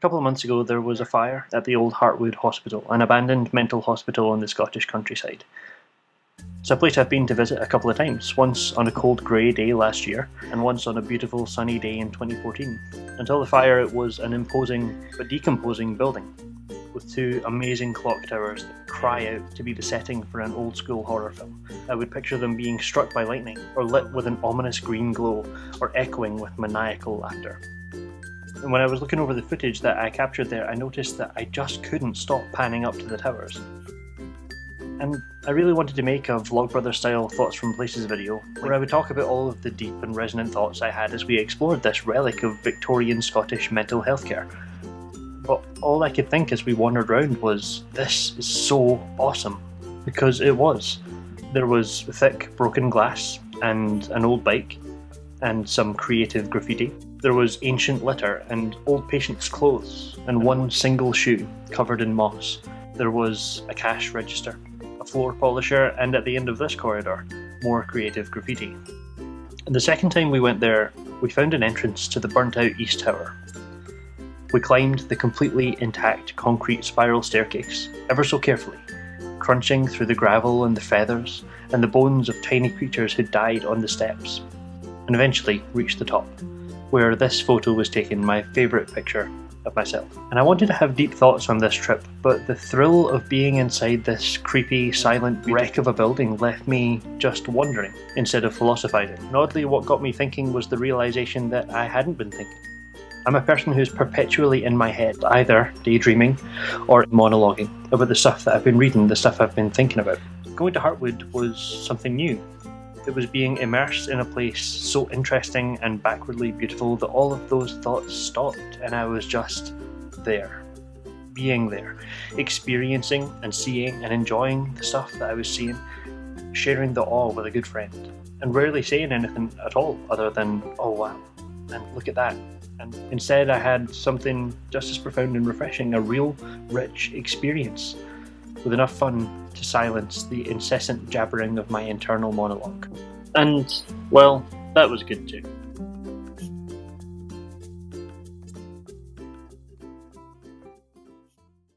couple of months ago, there was a fire at the old Hartwood hospital, an abandoned mental hospital on the Scottish countryside. It's a place I've been to visit a couple of times, once on a cold grey day last year, and once on a beautiful sunny day in 2014. Until the fire, it was an imposing but decomposing building, with two amazing clock towers that cry out to be the setting for an old school horror film. I would picture them being struck by lightning, or lit with an ominous green glow, or echoing with maniacal laughter. And when I was looking over the footage that I captured there, I noticed that I just couldn't stop panning up to the towers. And I really wanted to make a Vlogbrother style Thoughts from Places video, where I would talk about all of the deep and resonant thoughts I had as we explored this relic of Victorian Scottish mental health care. But all I could think as we wandered around was, this is so awesome. Because it was. There was thick broken glass, and an old bike, and some creative graffiti. There was ancient litter and old patients' clothes, and one single shoe covered in moss. There was a cash register, a floor polisher, and at the end of this corridor, more creative graffiti. And the second time we went there, we found an entrance to the burnt-out East Tower. We climbed the completely intact concrete spiral staircase, ever so carefully, crunching through the gravel and the feathers and the bones of tiny creatures who died on the steps, and eventually reached the top, where this photo was taken, my favourite picture of myself. And I wanted to have deep thoughts on this trip, but the thrill of being inside this creepy, silent wreck of a building left me just wondering instead of philosophizing. And oddly, what got me thinking was the realisation that I hadn't been thinking. I'm a person who's perpetually in my head, either daydreaming or monologuing about the stuff that I've been reading, the stuff I've been thinking about. Going to Hartwood was something new. It was being immersed in a place so interesting and backwardly beautiful that all of those thoughts stopped, and I was just there. Being there. Experiencing and seeing and enjoying the stuff that I was seeing, sharing the awe with a good friend, and rarely saying anything at all other than, oh wow, and look at that. And instead I had something just as profound and refreshing, a real, rich experience, with enough fun to silence the incessant jabbering of my internal monologue. And, well, that was good too.